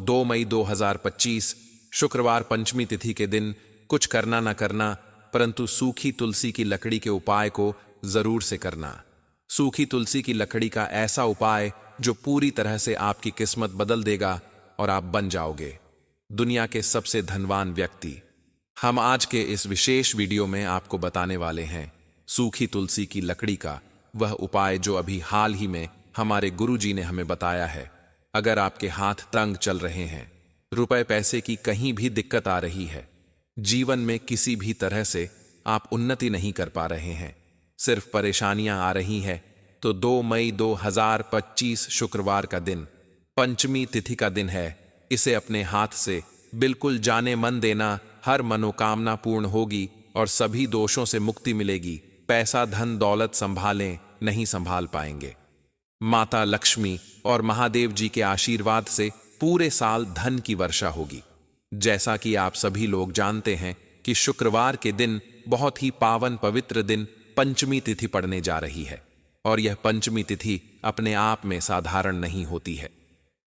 2 मई 2025 शुक्रवार पंचमी तिथि के दिन कुछ करना न करना, परंतु सूखी तुलसी की लकड़ी के उपाय को जरूर से करना। सूखी तुलसी की लकड़ी का ऐसा उपाय जो पूरी तरह से आपकी किस्मत बदल देगा और आप बन जाओगे दुनिया के सबसे धनवान व्यक्ति। हम आज के इस विशेष वीडियो में आपको बताने वाले हैं सूखी तुलसी की लकड़ी का वह उपाय जो अभी हाल ही में हमारे गुरुजी ने हमें बताया है। अगर आपके हाथ तंग चल रहे हैं, रुपए पैसे की कहीं भी दिक्कत आ रही है, जीवन में किसी भी तरह से आप उन्नति नहीं कर पा रहे हैं, सिर्फ परेशानियां आ रही है, तो 2 मई 2025 शुक्रवार का दिन पंचमी तिथि का दिन है। इसे अपने हाथ से बिल्कुल जाने मन देना, हर मनोकामना पूर्ण होगी और सभी दोषों से मुक्ति मिलेगी। पैसा धन दौलत संभालें नहीं संभाल पाएंगे। माता लक्ष्मी और महादेव जी के आशीर्वाद से पूरे साल धन की वर्षा होगी। जैसा कि आप सभी लोग जानते हैं कि शुक्रवार के दिन बहुत ही पावन पवित्र दिन पंचमी तिथि पड़ने जा रही है, और यह पंचमी तिथि अपने आप में साधारण नहीं होती है।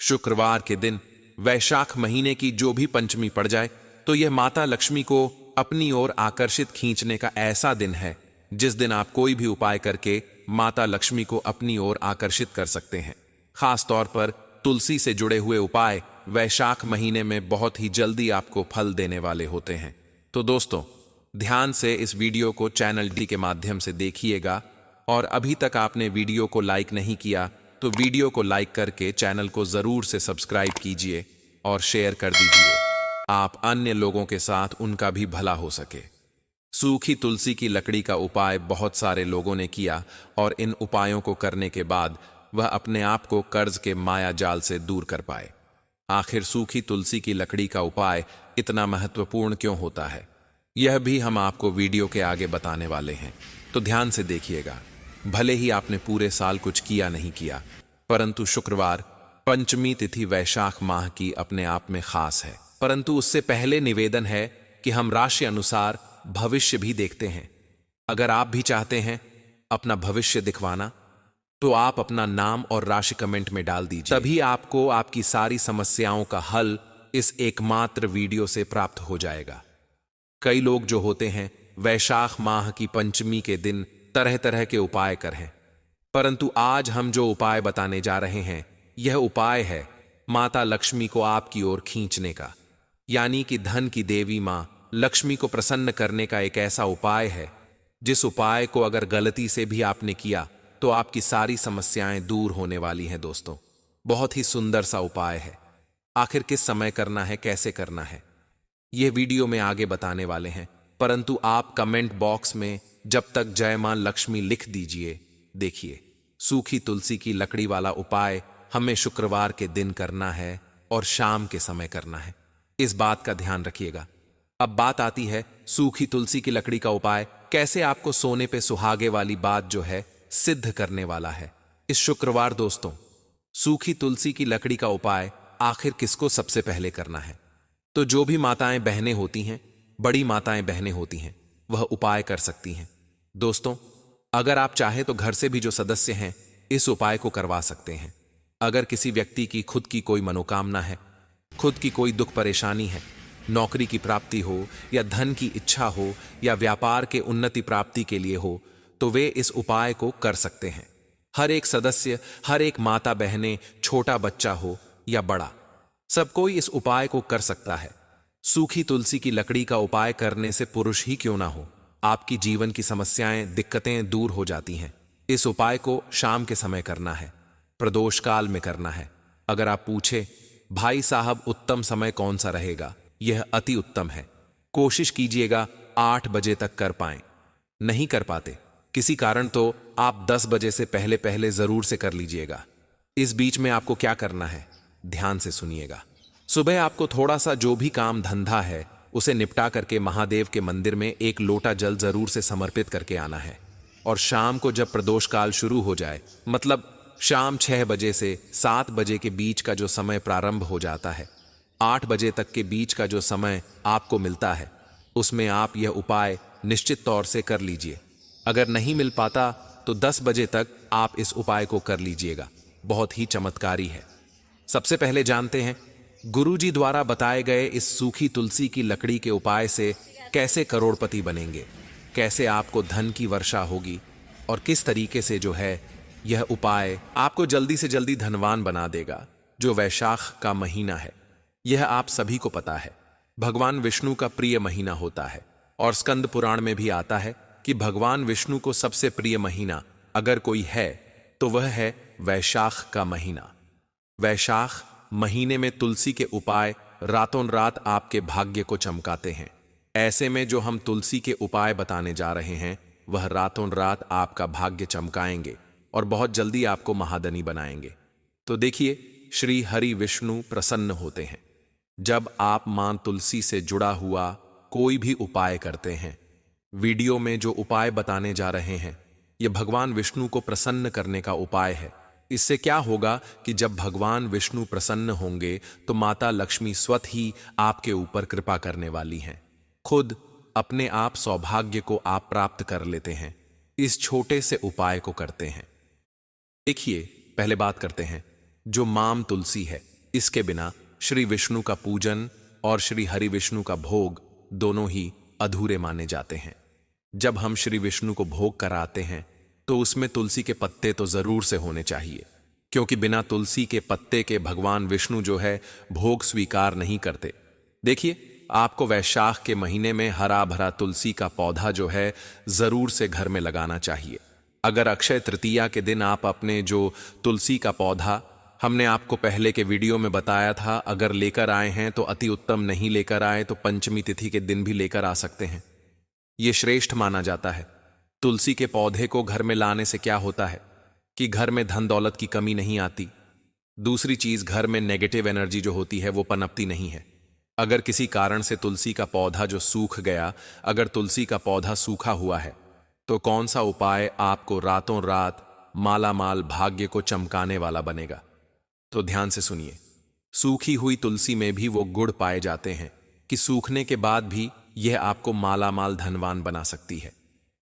शुक्रवार के दिन वैशाख महीने की जो भी पंचमी पड़ जाए तो यह माता लक्ष्मी को अपनी ओर आकर्षित खींचने का ऐसा दिन है जिस दिन आप कोई भी उपाय करके माता लक्ष्मी को अपनी ओर आकर्षित कर सकते हैं। खास तौर पर तुलसी से जुड़े हुए उपाय वैशाख महीने में बहुत ही जल्दी आपको फल देने वाले होते हैं। तो दोस्तों, ध्यान से इस वीडियो को चैनल डी के माध्यम से देखिएगा, और अभी तक आपने वीडियो को लाइक नहीं किया तो वीडियो को लाइक करके चैनल को जरूर से सब्सक्राइब कीजिए और शेयर कर दीजिए, आप अन्य लोगों के साथ उनका भी भला हो सके। सूखी तुलसी की लकड़ी का उपाय बहुत सारे लोगों ने किया और इन उपायों को करने के बाद वह अपने आप को कर्ज के माया जाल से दूर कर पाए। आखिर सूखी तुलसी की लकड़ी का उपाय इतना महत्वपूर्ण क्यों होता है, यह भी हम आपको वीडियो के आगे बताने वाले हैं, तो ध्यान से देखिएगा। भले ही आपने पूरे साल कुछ किया नहीं किया, परंतु शुक्रवार पंचमी तिथि वैशाख माह की अपने आप में खास है। परंतु उससे पहले निवेदन है कि हम राशि अनुसार भविष्य भी देखते हैं। अगर आप भी चाहते हैं अपना भविष्य दिखवाना, तो आप अपना नाम और राशि कमेंट में डाल दीजिए, तभी आपको आपकी सारी समस्याओं का हल इस एकमात्र वीडियो से प्राप्त हो जाएगा। कई लोग जो होते हैं वैशाख माह की पंचमी के दिन तरह तरह के उपाय करें, परंतु आज हम जो उपाय बताने जा रहे हैं यह उपाय है माता लक्ष्मी को आपकी ओर खींचने का, यानी कि धन की देवी मां लक्ष्मी को प्रसन्न करने का एक ऐसा उपाय है जिस उपाय को अगर गलती से भी आपने किया तो आपकी सारी समस्याएं दूर होने वाली हैं। दोस्तों, बहुत ही सुंदर सा उपाय है। आखिर किस समय करना है, कैसे करना है, यह वीडियो में आगे बताने वाले हैं, परंतु आप कमेंट बॉक्स में जब तक जय मां लक्ष्मी लिख दीजिए। देखिए, सूखी तुलसी की लकड़ी वाला उपाय हमें शुक्रवार के दिन करना है और शाम के समय करना है, इस बात का ध्यान रखिएगा। अब बात आती है सूखी तुलसी की लकड़ी का उपाय कैसे आपको सोने पे सुहागे वाली बात जो है सिद्ध करने वाला है इस शुक्रवार। दोस्तों, सूखी तुलसी की लकड़ी का उपाय आखिर किसको सबसे पहले करना है, तो जो भी माताएं बहनें होती हैं, बड़ी माताएं बहनें होती हैं, वह उपाय कर सकती हैं। दोस्तों, अगर आप चाहे तो घर से भी जो सदस्य हैं इस उपाय को करवा सकते हैं। अगर किसी व्यक्ति की खुद की कोई मनोकामना है, खुद की कोई दुख परेशानी है, नौकरी की प्राप्ति हो या धन की इच्छा हो या व्यापार के उन्नति प्राप्ति के लिए हो, तो वे इस उपाय को कर सकते हैं। हर एक सदस्य, हर एक माता बहनें, छोटा बच्चा हो या बड़ा, सब कोई इस उपाय को कर सकता है। सूखी तुलसी की लकड़ी का उपाय करने से पुरुष ही क्यों ना हो, आपकी जीवन की समस्याएं, दिक्कतें दूर हो जाती हैं। इस उपाय को शाम के समय करना है, प्रदोष काल में करना है। अगर आप पूछे भाई साहब उत्तम समय कौन सा रहेगा, यह अति उत्तम है। कोशिश कीजिएगा 8 बजे तक कर पाएं। नहीं कर पाते किसी कारण तो आप 10 बजे से पहले पहले जरूर से कर लीजिएगा। इस बीच में आपको क्या करना है, ध्यान से सुनिएगा। सुबह आपको थोड़ा सा जो भी काम धंधा है उसे निपटा करके महादेव के मंदिर में 1 लोटा जल जरूर से समर्पित करके आना है, और शाम को जब प्रदोष काल शुरू हो जाए, मतलब शाम 6 बजे से 7 बजे के बीच का जो समय प्रारंभ हो जाता है, 8 बजे तक के बीच का जो समय आपको मिलता है, उसमें आप यह उपाय निश्चित तौर से कर लीजिए। अगर नहीं मिल पाता तो 10 बजे तक आप इस उपाय को कर लीजिएगा, बहुत ही चमत्कारी है। सबसे पहले जानते हैं गुरुजी द्वारा बताए गए इस सूखी तुलसी की लकड़ी के उपाय से कैसे करोड़पति बनेंगे, कैसे आपको धन की वर्षा होगी और किस तरीके से जो है यह उपाय आपको जल्दी से जल्दी धनवान बना देगा। जो वैशाख का महीना है, यह आप सभी को पता है, भगवान विष्णु का प्रिय महीना होता है और स्कंद पुराण में भी आता है कि भगवान विष्णु को सबसे प्रिय महीना अगर कोई है तो वह है वैशाख का महीना। वैशाख महीने में तुलसी के उपाय रातों रात आपके भाग्य को चमकाते हैं। ऐसे में जो हम तुलसी के उपाय बताने जा रहे हैं वह रातों रात आपका भाग्य चमकाएंगे और बहुत जल्दी आपको महाधनी बनाएंगे। तो देखिए, श्री हरि विष्णु प्रसन्न होते हैं जब आप मां तुलसी से जुड़ा हुआ कोई भी उपाय करते हैं। वीडियो में जो उपाय बताने जा रहे हैं यह भगवान विष्णु को प्रसन्न करने का उपाय है। इससे क्या होगा कि जब भगवान विष्णु प्रसन्न होंगे तो माता लक्ष्मी स्वतः ही आपके ऊपर कृपा करने वाली हैं। खुद अपने आप सौभाग्य को आप प्राप्त कर लेते हैं इस छोटे से उपाय को करते हैं। देखिए, पहले बात करते हैं जो माम तुलसी है, इसके बिना श्री विष्णु का पूजन और श्री हरि विष्णु का भोग दोनों ही अधूरे माने जाते हैं। जब हम श्री विष्णु को भोग कराते हैं तो उसमें तुलसी के पत्ते तो जरूर से होने चाहिए, क्योंकि बिना तुलसी के पत्ते के भगवान विष्णु जो है भोग स्वीकार नहीं करते। देखिए, आपको वैशाख के महीने में हरा भरा तुलसी का पौधा जो है जरूर से घर में लगाना चाहिए। अगर अक्षय तृतीया के दिन आप अपने जो तुलसी का पौधा हमने आपको पहले के वीडियो में बताया था, अगर लेकर आए हैं तो अति उत्तम, नहीं लेकर आए तो पंचमी तिथि के दिन भी लेकर आ सकते हैं। यह श्रेष्ठ माना जाता है। तुलसी के पौधे को घर में लाने से क्या होता है कि घर में धन दौलत की कमी नहीं आती। दूसरी चीज, घर में नेगेटिव एनर्जी जो होती है वो पनपती नहीं है। अगर किसी कारण से तुलसी का पौधा जो सूख गया, अगर तुलसी का पौधा सूखा हुआ है तो कौन सा उपाय आपको रातों रात मालामाल भाग्य को चमकाने वाला बनेगा? तो ध्यान से सुनिए। सूखी हुई तुलसी में भी वो गुण पाए जाते हैं कि सूखने के बाद भी यह आपको मालामाल धनवान बना सकती है।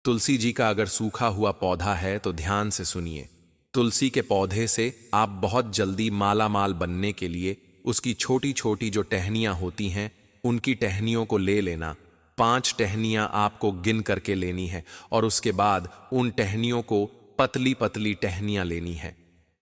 तुलसी जी का अगर सूखा हुआ पौधा है तो ध्यान से सुनिए, तुलसी के पौधे से आप बहुत जल्दी मालामाल बनने के लिए उसकी छोटी छोटी जो टहनियां होती हैं उनकी टहनियों को ले लेना। 5 टहनियां आपको गिन करके लेनी है और उसके बाद उन टहनियों को पतली पतली टहनियां लेनी है।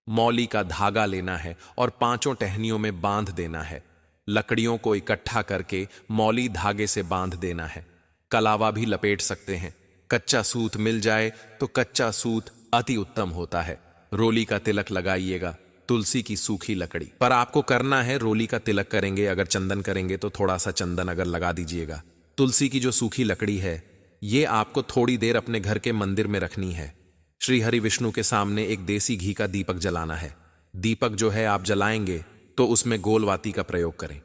मौली का धागा लेना है और 5 टहनियों में बांध देना है। लकड़ियों को इकट्ठा करके मौली धागे से बांध देना है। कलावा भी लपेट सकते हैं। कच्चा सूत मिल जाए तो कच्चा सूत अति उत्तम होता है। रोली का तिलक लगाइएगा तुलसी की सूखी लकड़ी पर। आपको करना है रोली का तिलक करेंगे, अगर चंदन करेंगे तो थोड़ा सा चंदन अगर लगा दीजिएगा। तुलसी की जो सूखी लकड़ी है ये आपको थोड़ी देर अपने घर के मंदिर में रखनी है। श्री हरि विष्णु के सामने एक देसी घी का दीपक जलाना है। दीपक जो है आप जलाएंगे तो उसमें गोलवाती का प्रयोग करें।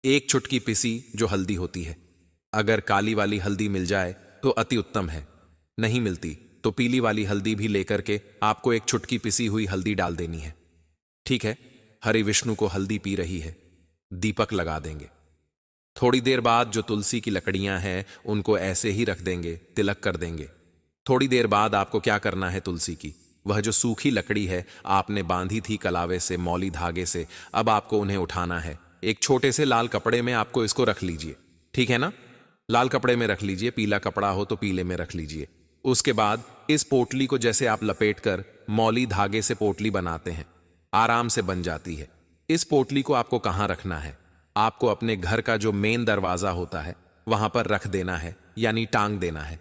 1 चुटकी पिसी जो हल्दी होती है, अगर काली वाली हल्दी मिल जाए तो अति उत्तम है, नहीं मिलती तो पीली वाली हल्दी भी लेकर के आपको 1 चुटकी पिसी हुई हल्दी डाल देनी है। ठीक है, हरि विष्णु को हल्दी पी रही है, दीपक लगा देंगे। थोड़ी देर बाद जो तुलसी की लकड़ियां हैं उनको ऐसे ही रख देंगे, तिलक कर देंगे। थोड़ी देर बाद आपको क्या करना है, तुलसी की वह जो सूखी लकड़ी है आपने बांधी थी कलावे से, मौली धागे से, अब आपको उन्हें उठाना है। एक छोटे से लाल कपड़े में आपको इसको रख लीजिए, ठीक है ना? लाल कपड़े में रख लीजिए, पीला कपड़ा हो तो पीले में रख लीजिए। उसके बाद इस पोटली को जैसे आप लपेट कर मौली धागे से पोटली बनाते हैं, आराम से बन जाती है। इस पोटली को आपको कहाँ रखना है? आपको अपने घर का जो मेन दरवाजा होता है वहां पर रख देना है, यानी टांग देना है।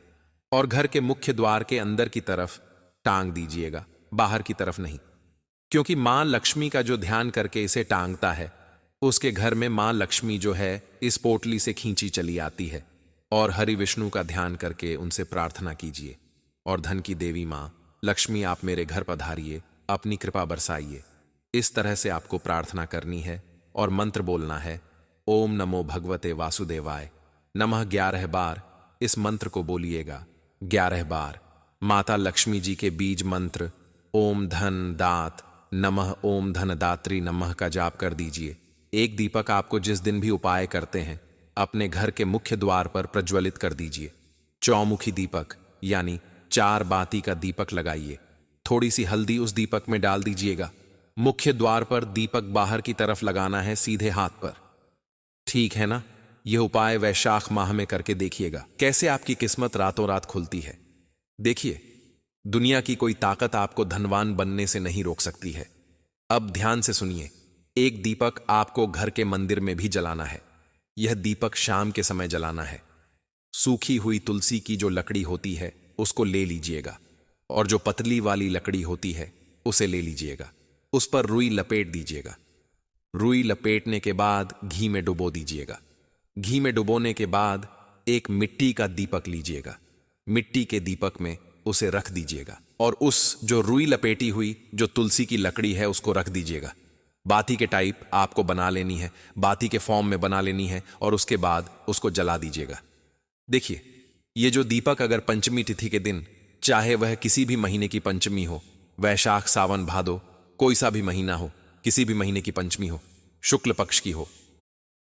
और घर के मुख्य द्वार के अंदर की तरफ टांग दीजिएगा, बाहर की तरफ नहीं, क्योंकि मां लक्ष्मी का जो ध्यान करके इसे टांगता है उसके घर में मां लक्ष्मी जो है इस पोटली से खींची चली आती है। और हरि विष्णु का ध्यान करके उनसे प्रार्थना कीजिए, और धन की देवी मां लक्ष्मी आप मेरे घर पधारिए, अपनी कृपा बरसाइए। इस तरह से आपको प्रार्थना करनी है और मंत्र बोलना है, ओम नमो भगवते वासुदेवाय नमः। 11 बार इस मंत्र को बोलिएगा, 11 बार। माता लक्ष्मी जी के बीज मंत्र ओम धन दात नमः, ओम धन दात्री नमः का जाप कर दीजिए। एक दीपक आपको जिस दिन भी उपाय करते हैं अपने घर के मुख्य द्वार पर प्रज्वलित कर दीजिए। चौमुखी दीपक यानी 4 बाती का दीपक लगाइए। थोड़ी सी हल्दी उस दीपक में डाल दीजिएगा मुख्य द्वार पर दीपक बाहर की तरफ लगाना है, सीधे हाथ पर। ठीक है ना? यह उपाय वैशाख माह में करके देखिएगा, कैसे आपकी किस्मत रातों रात खुलती है। देखिए, दुनिया की कोई ताकत आपको धनवान बनने से नहीं रोक सकती है। अब ध्यान से सुनिए। एक दीपक आपको घर के मंदिर में भी जलाना है। यह दीपक शाम के समय जलाना है। सूखी हुई तुलसी की जो लकड़ी होती है उसको ले लीजिएगा, और जो पतली वाली लकड़ी होती है उसे ले लीजिएगा। उस पर रुई लपेट दीजिएगा। रुई लपेटने के बाद घी में डुबो दीजिएगा। घी में डुबोने के बाद एक मिट्टी का दीपक लीजिएगा। मिट्टी के दीपक में उसे रख दीजिएगा, और उस जो रुई लपेटी हुई जो तुलसी की लकड़ी है उसको रख दीजिएगा। बाती के टाइप आपको बना लेनी है, बाती के फॉर्म में बना लेनी है, और उसके बाद उसको जला दीजिएगा। देखिए, ये जो दीपक अगर पंचमी तिथि के दिन, चाहे वह किसी भी महीने की पंचमी हो, वैशाख, सावन, भादो, कोई सा भी महीना हो, किसी भी महीने की पंचमी हो, शुक्ल पक्ष की हो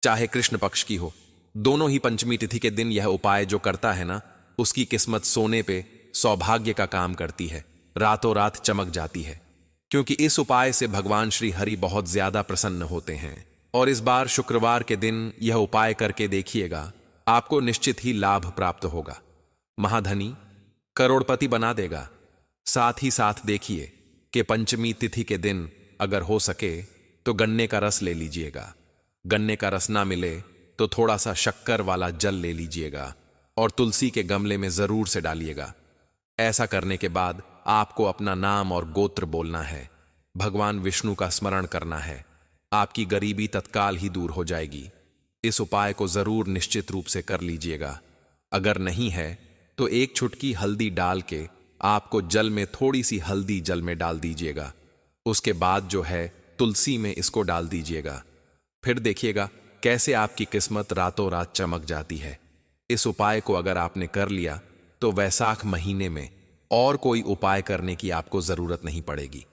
चाहे कृष्ण पक्ष की हो, दोनों ही पंचमी तिथि के दिन यह उपाय जो करता है ना, उसकी किस्मत सोने पे सौभाग्य का काम करती है, रातों रात चमक जाती है। क्योंकि इस उपाय से भगवान श्री हरि बहुत ज्यादा प्रसन्न होते हैं। और इस बार शुक्रवार के दिन यह उपाय करके देखिएगा, आपको निश्चित ही लाभ प्राप्त होगा। महाधनी, करोड़पति बना देगा। साथ ही साथ देखिए कि पंचमी तिथि के दिन अगर हो सके तो गन्ने का रस ले लीजिएगा। गन्ने का रस ना मिले तो थोड़ा सा शक्कर वाला जल ले लीजिएगा, और तुलसी के गमले में जरूर से डालिएगा। ऐसा करने के बाद आपको अपना नाम और गोत्र बोलना है, भगवान विष्णु का स्मरण करना है। आपकी गरीबी तत्काल ही दूर हो जाएगी। इस उपाय को जरूर निश्चित रूप से कर लीजिएगा। अगर नहीं है तो एक चुटकी हल्दी डाल के आपको जल में थोड़ी सी हल्दी जल में डाल दीजिएगा। उसके बाद जो है तुलसी में इसको डाल दीजिएगा। फिर देखिएगा कैसे आपकी किस्मत रातों रात चमक जाती है। इस उपाय को अगर आपने कर लिया तो वैशाख महीने में और कोई उपाय करने की आपको जरूरत नहीं पड़ेगी।